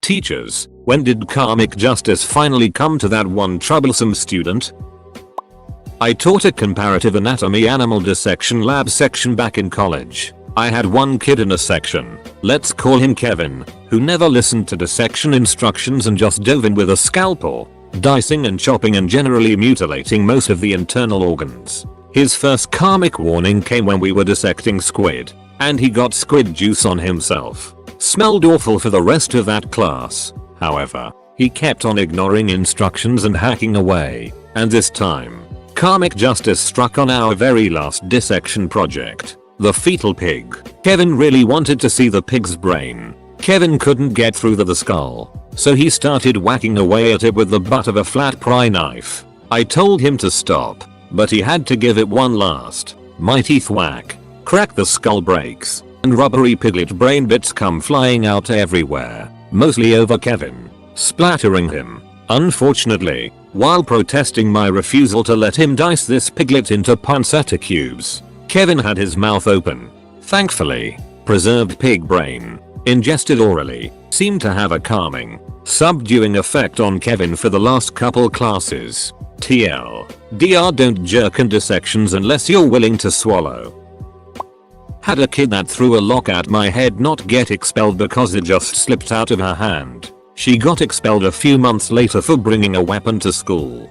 Teachers, when did karmic justice finally come to that one troublesome student? I taught a comparative anatomy animal dissection lab section back in college. I had one kid in a section, let's call him Kevin, who never listened to dissection instructions and just dove in with a scalpel, dicing and chopping and generally mutilating most of the internal organs. His first karmic warning came when we were dissecting squid, and he got squid juice on himself. Smelled awful for the rest of that class. However, he kept on ignoring instructions and hacking away, and this time, karmic justice struck on our very last dissection project, the fetal pig. Kevin really wanted to see the pig's brain. Kevin couldn't get through the skull, so he started whacking away at it with the butt of a flat pry knife. I told him to stop, but he had to give it one last, mighty thwack. Crack the skull breaks, and rubbery piglet brain bits come flying out everywhere, mostly over Kevin, splattering him. Unfortunately, while protesting my refusal to let him dice this piglet into pancetta cubes, Kevin had his mouth open. Thankfully, preserved pig brain, ingested orally, seemed to have a calming, subduing effect on Kevin for the last couple classes. TL. DR, don't jerk in dissections unless you're willing to swallow. Had a kid that threw a lock at my head not get expelled because it just slipped out of her hand. She got expelled a few months later for bringing a weapon to school.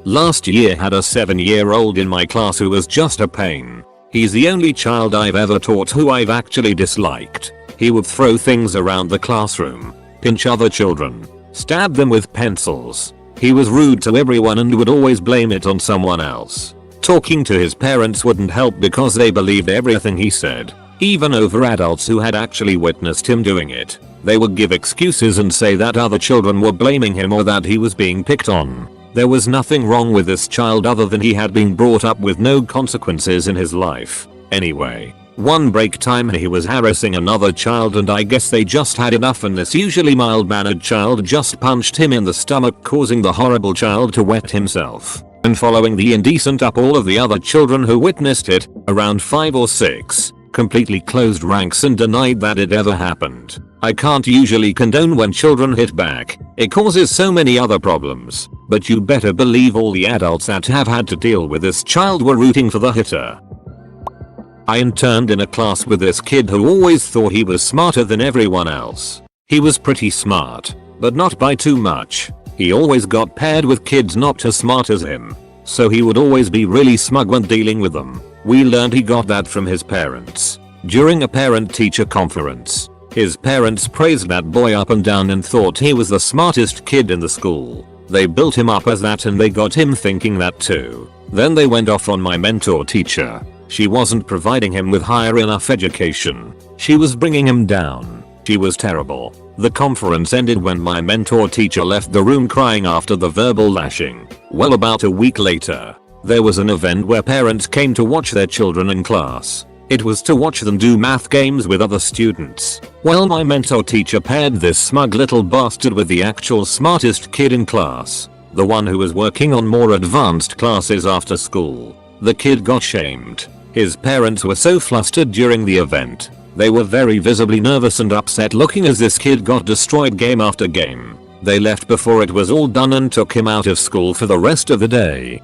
Last year had a 7-year-old in my class who was just a pain. He's the only child I've ever taught who I've actually disliked. He would throw things around the classroom, pinch other children, stab them with pencils. He was rude to everyone and would always blame it on someone else. Talking to his parents wouldn't help because they believed everything he said, even over adults who had actually witnessed him doing it. They would give excuses and say that other children were blaming him or that he was being picked on. There was nothing wrong with this child other than he had been brought up with no consequences in his life. Anyway, one break time he was harassing another child and I guess they just had enough and this usually mild-mannered child just punched him in the stomach, causing the horrible child to wet himself. And following the indecent up, all of the other children who witnessed it, around 5 or 6, completely closed ranks and denied that it ever happened. I can't usually condone when children hit back, it causes so many other problems, but you better believe all the adults that have had to deal with this child were rooting for the hitter. I interned in a class with this kid who always thought he was smarter than everyone else. He was pretty smart, but not by too much. He always got paired with kids not as smart as him, so he would always be really smug when dealing with them. We learned he got that from his parents. During a parent-teacher conference, his parents praised that boy up and down and thought he was the smartest kid in the school. They built him up as that and they got him thinking that too. Then they went off on my mentor teacher. She wasn't providing him with higher enough education. She was bringing him down. She was terrible. The conference ended when my mentor teacher left the room crying after the verbal lashing. Well, about a week later, there was an event where parents came to watch their children in class. It was to watch them do math games with other students. Well, my mentor teacher paired this smug little bastard with the actual smartest kid in class, the one who was working on more advanced classes after school. The kid got shamed. His parents were so flustered during the event. They were very visibly nervous and upset looking as this kid got destroyed game after game. They left before it was all done and took him out of school for the rest of the day.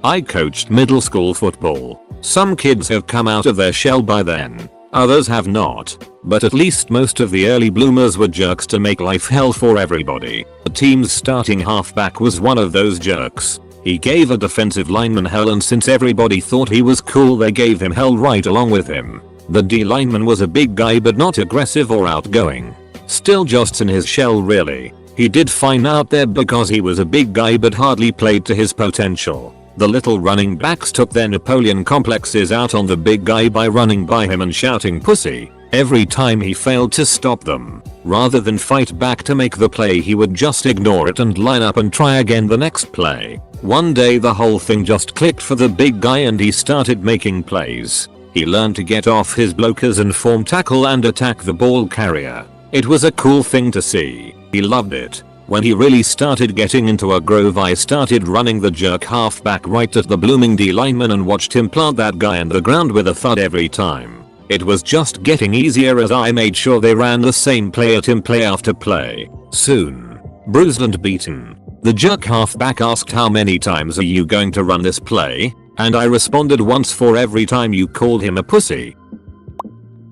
I coached middle school football. Some kids have come out of their shell by then. Others have not. But at least most of the early bloomers were jerks to make life hell for everybody. The team's starting halfback was one of those jerks. He gave a defensive lineman hell and since everybody thought he was cool they gave him hell right along with him. The D lineman was a big guy but not aggressive or outgoing. Still just in his shell really. He did fine out there because he was a big guy but hardly played to his potential. The little running backs took their Napoleon complexes out on the big guy by running by him and shouting pussy every time he failed to stop them. Rather than fight back to make the play he would just ignore it and line up and try again the next play. One day the whole thing just clicked for the big guy and he started making plays. He learned to get off his blockers and form tackle and attack the ball carrier. It was a cool thing to see. He loved it. When he really started getting into a groove I started running the jerk halfback right at the blooming D lineman and watched him plant that guy in the ground with a thud every time. It was just getting easier as I made sure they ran the same play at him play after play. Soon, bruised and beaten, the jerk halfback asked, how many times are you going to run this play? And I responded, once for every time you called him a pussy.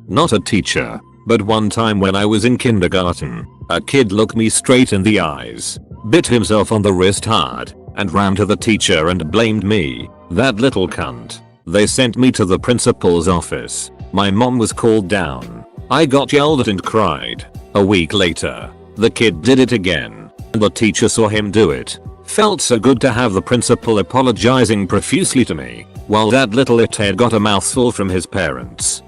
Not a teacher, but one time when I was in kindergarten, a kid looked me straight in the eyes, bit himself on the wrist hard, and ran to the teacher and blamed me. That little cunt. They sent me to the principal's office. My mom was called down. I got yelled at and cried. A week later, the kid did it again, and the teacher saw him do it. Felt so good to have the principal apologizing profusely to me, while that little ithead got a mouthful from his parents.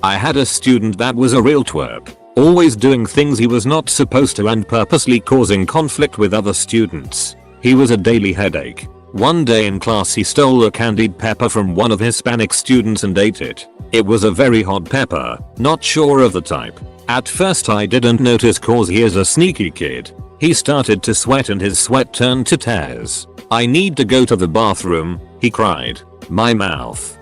I had a student that was a real twerp, always doing things he was not supposed to and purposely causing conflict with other students. He was a daily headache. One day in class he stole a candied pepper from one of the Hispanic students and ate it. It was a very hot pepper, not sure of the type. At first I didn't notice cause he is a sneaky kid. He started to sweat and his sweat turned to tears. I need to go to the bathroom, he cried. My mouth.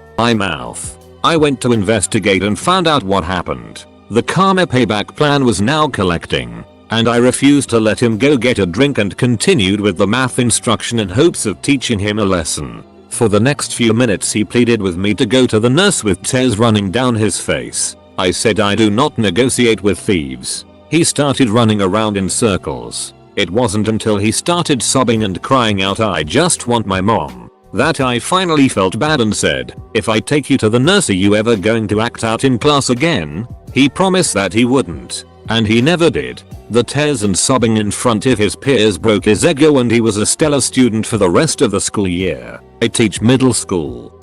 I went to investigate and found out what happened. The karma payback plan was now collecting, and I refused to let him go get a drink and continued with the math instruction in hopes of teaching him a lesson. For the next few minutes he pleaded with me to go to the nurse with tears running down his face. I said I do not negotiate with thieves. He started running around in circles. It wasn't until he started sobbing and crying out, I just want my mom, that I finally felt bad and said, if I take you to the nurse, are you ever going to act out in class again? He promised that he wouldn't, and he never did. The tears and sobbing in front of his peers broke his ego and he was a stellar student for the rest of the school year. I teach middle school.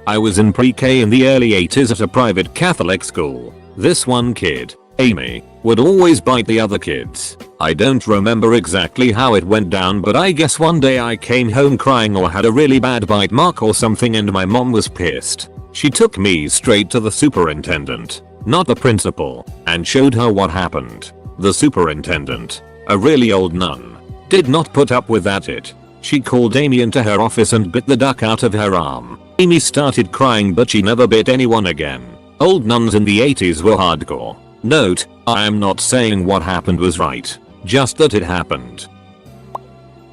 I was in pre-K in the early 80s at a private Catholic school. This one kid, Amy, would always bite the other kids. I don't remember exactly how it went down, but I guess one day I came home crying or had a really bad bite mark or something and my mom was pissed. She took me straight to the superintendent, not the principal, and showed her what happened. The superintendent, a really old nun, did not put up with that. She called Amy into her office and bit the duck out of her arm. Amy started crying but she never bit anyone again. Old nuns in the 80s were hardcore. Note, I am not saying what happened was right, just that it happened.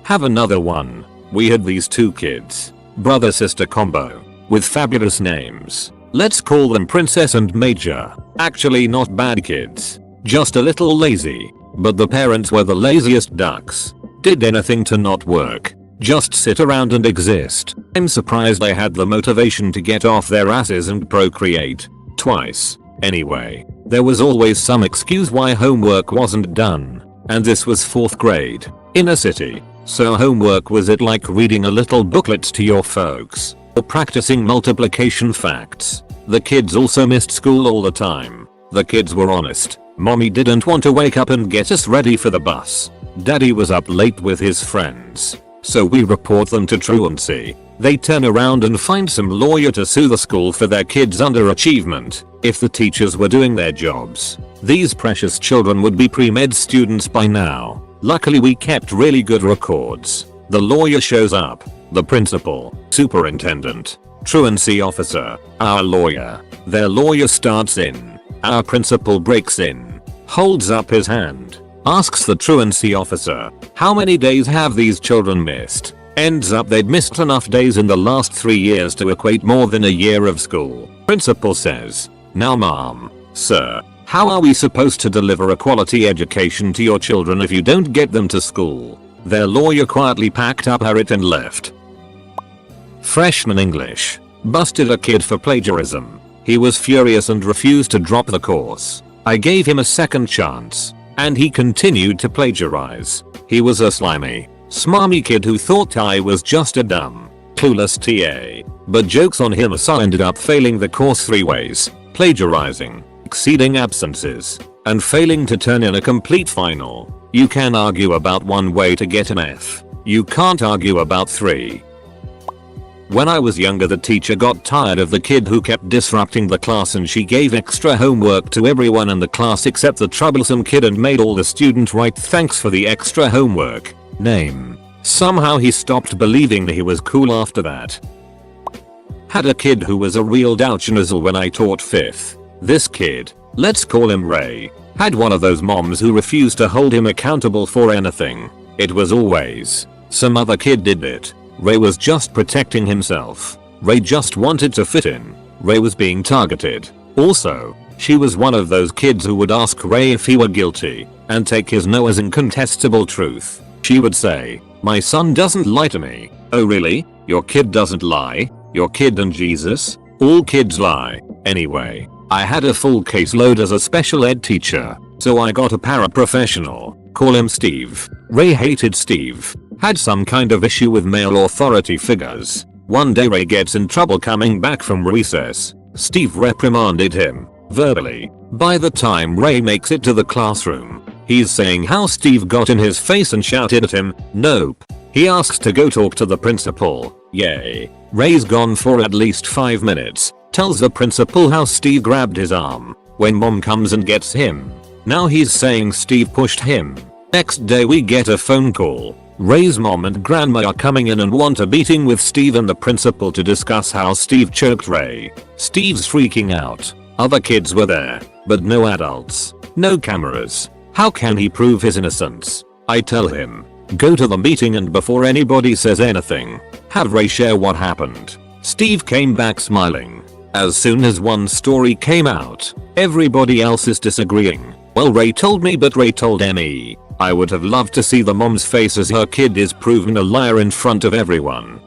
Have another one. We had these two kids, brother-sister combo, with fabulous names. Let's call them Princess and Major. Actually not bad kids, just a little lazy, but the parents were the laziest ducks. Did anything to not work, just sit around and exist. I'm surprised they had the motivation to get off their asses and procreate. Twice. Anyway, there was always some excuse why homework wasn't done, and this was 4th grade, in a city, so homework was it like reading a little booklets to your folks, or practicing multiplication facts. The kids also missed school all the time. The kids were honest. Mommy didn't want to wake up and get us ready for the bus. Daddy was up late with his friends, so we report them to truancy. They turn around and find some lawyer to sue the school for their kids' underachievement. If the teachers were doing their jobs, these precious children would be pre-med students by now. Luckily we kept really good records. The lawyer shows up. The principal, superintendent, truancy officer, our lawyer. Their lawyer starts in. Our principal breaks in, holds up his hand, asks the truancy officer, how many days have these children missed? Ends up they'd missed enough days in the last 3 years to equate more than a year of school. Principal says, now mom, sir, how are we supposed to deliver a quality education to your children if you don't get them to school? Their lawyer quietly packed up her it and left. Freshman English. Busted a kid for plagiarism. He was furious and refused to drop the course. I gave him a second chance, and he continued to plagiarize. He was a slimy, smarmy kid who thought I was just a dumb, clueless TA. But jokes on him, I ended up failing the course 3 ways, plagiarizing, exceeding absences, and failing to turn in a complete final. You can argue about 1 way to get an F. You can't argue about 3. When I was younger, the teacher got tired of the kid who kept disrupting the class and she gave extra homework to everyone in the class except the troublesome kid and made all the students write thanks for the extra homework. Name. Somehow he stopped believing he was cool after that. Had a kid who was a real douchnozzle when I taught 5th. This kid, let's call him Ray, had one of those moms who refused to hold him accountable for anything. It was always, some other kid did it. Ray was just protecting himself. Ray just wanted to fit in. Ray was being targeted. Also, she was one of those kids who would ask Ray if he were guilty and take his no as incontestable truth. She would say, "My son doesn't lie to me." "Oh really? Your kid doesn't lie? Your kid and Jesus? All kids lie." Anyway, I had a full caseload as a special ed teacher, so I got a paraprofessional. Call him Steve. Ray hated Steve. Had some kind of issue with male authority figures. One day Ray gets in trouble coming back from recess. Steve reprimanded him, verbally. By the time Ray makes it to the classroom, he's saying how Steve got in his face and shouted at him. Nope. He asks to go talk to the principal. Yay. Ray's gone for at least 5 minutes. Tells the principal how Steve grabbed his arm when mom comes and gets him. Now he's saying Steve pushed him. Next day we get a phone call. Ray's mom and grandma are coming in and want a meeting with Steve and the principal to discuss how Steve choked Ray. Steve's freaking out. Other kids were there, but no adults. No cameras. How can he prove his innocence? I tell him, go to the meeting and before anybody says anything, have Ray share what happened. Steve came back smiling. As soon as one story came out, everybody else is disagreeing. Well, Ray told me, but Ray told me. I would have loved to see the mom's face as her kid is proven a liar in front of everyone.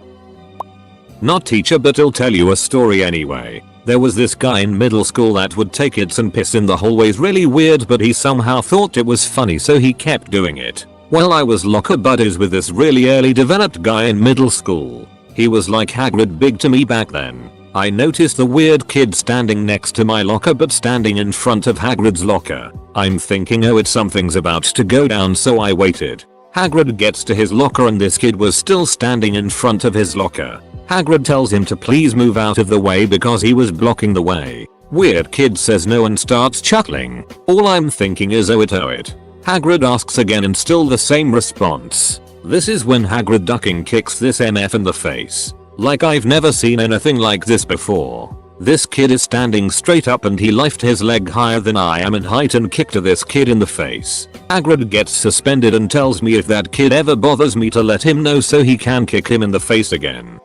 Not teacher, but I'll tell you a story anyway. There was this guy in middle school that would take it and piss in the hallways. Really weird, but he somehow thought it was funny, so he kept doing it. Well, I was locker buddies with this really early developed guy in middle school. He was like Hagrid big to me back then. I noticed the weird kid standing next to my locker but standing in front of Hagrid's locker. I'm thinking, oh, something's about to go down, so I waited. Hagrid gets to his locker and this kid was still standing in front of his locker. Hagrid tells him to please move out of the way because he was blocking the way. Weird kid says no and starts chuckling. All I'm thinking is, oh it. Hagrid asks again and still the same response. This is when Hagrid ducking kicks this MF in the face. Like I've never seen anything like this before. This kid is standing straight up and he lifted his leg higher than I am in height and kicked this kid in the face. Hagrid gets suspended and tells me if that kid ever bothers me to let him know so he can kick him in the face again.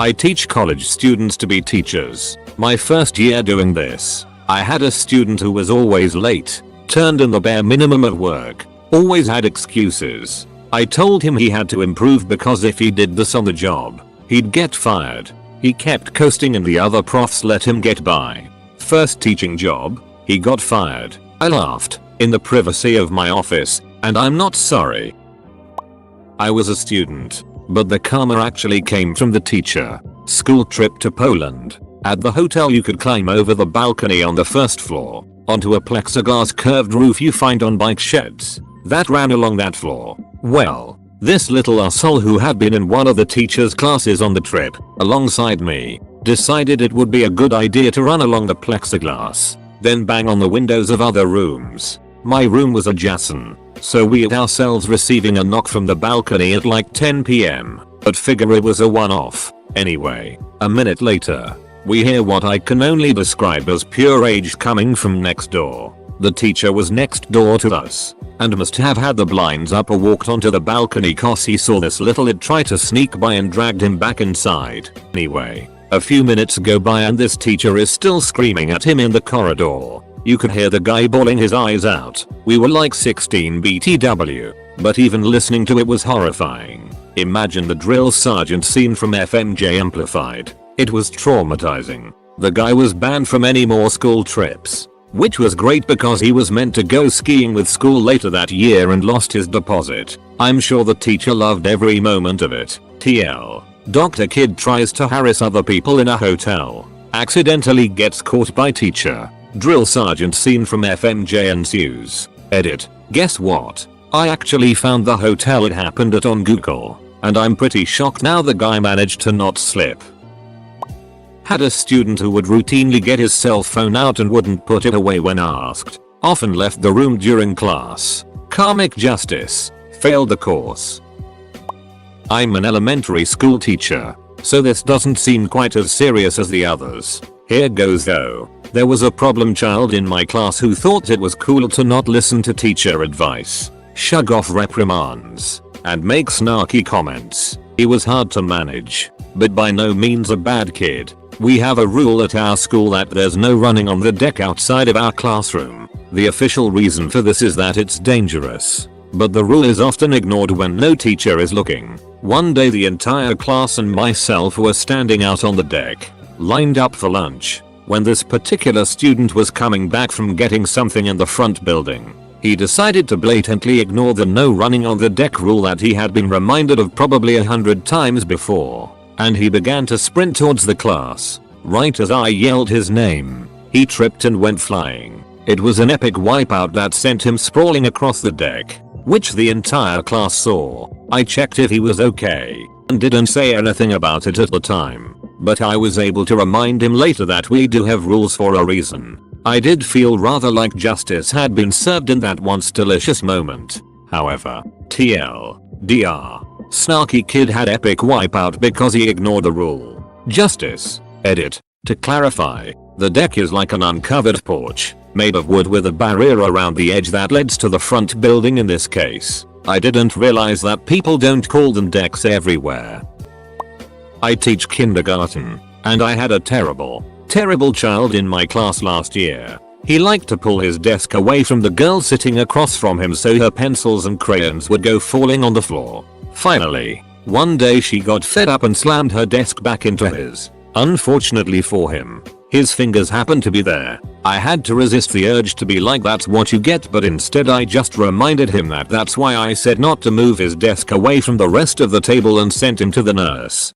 I teach college students to be teachers. My first year doing this, I had a student who was always late, turned in the bare minimum of work, always had excuses. I told him he had to improve because if he did this on the job, he'd get fired. He kept coasting and the other profs let him get by. First teaching job, he got fired. I laughed, in the privacy of my office, and I'm not sorry. I was a student, but the karma actually came from the teacher. School trip to Poland. At the hotel you could climb over the balcony on the first floor, onto a plexiglass curved roof you find on bike sheds that ran along that floor. Well, this little asshole who had been in one of the teacher's classes on the trip, alongside me, decided it would be a good idea to run along the plexiglass, then bang on the windows of other rooms. My room was adjacent, so we had ourselves receiving a knock from the balcony at like 10 PM, but figure it was a one-off. Anyway, a minute later, we hear what I can only describe as pure rage coming from next door. The teacher was next door to us, and must have had the blinds up or walked onto the balcony cause he saw this little kid try to sneak by and dragged him back inside. Anyway, a few minutes go by and this teacher is still screaming at him in the corridor. You could hear the guy bawling his eyes out. We were like 16 BTW, but even listening to it was horrifying. Imagine the drill sergeant scene from FMJ amplified. It was traumatizing. The guy was banned from any more school trips, which was great because he was meant to go skiing with school later that year and lost his deposit. I'm sure the teacher loved every moment of it. TL. Dr. Kid tries to harass other people in a hotel. Accidentally gets caught by teacher. Drill sergeant scene from FMJ ensues. Edit. Guess what? I actually found the hotel it happened at on Google, and I'm pretty shocked now the guy managed to not slip. Had a student who would routinely get his cell phone out and wouldn't put it away when asked. Often left the room during class. Karmic justice. Failed the course. I'm an elementary school teacher. so this doesn't seem quite as serious as the others. Here goes though. There was a problem child in my class who thought it was cool to not listen to teacher advice, shrug off reprimands, and make snarky comments. He was hard to manage, but by no means a bad kid. We have a rule at our school that there's no running on the deck outside of our classroom. The official reason for this is that it's dangerous, but the rule is often ignored when no teacher is looking. One day the entire class and myself were standing out on the deck, lined up for lunch, when this particular student was coming back from getting something in the front building. He decided to blatantly ignore the no running on the deck rule that he had been reminded of probably 100 times before, and he began to sprint towards the class. Right as I yelled his name, he tripped and went flying. It was an epic wipeout that sent him sprawling across the deck, which the entire class saw. I checked if he was okay, and didn't say anything about it at the time, but I was able to remind him later that we do have rules for a reason. I did feel rather like justice had been served in that once delicious moment. However, TLDR, snarky kid had epic wipeout because he ignored the rule. Justice. Edit. To clarify, the deck is like an uncovered porch, made of wood with a barrier around the edge that leads to the front building in this case. I didn't realize that people don't call them decks everywhere. I teach kindergarten, and I had a terrible child in my class last year. He liked to pull his desk away from the girl sitting across from him so her pencils and crayons would go falling on the floor. Finally, one day she got fed up and slammed her desk back into his. Unfortunately for him, his fingers happened to be there. I had to resist the urge to be like that's what you get, but instead I just reminded him that that's why I said not to move his desk away from the rest of the table and sent him to the nurse.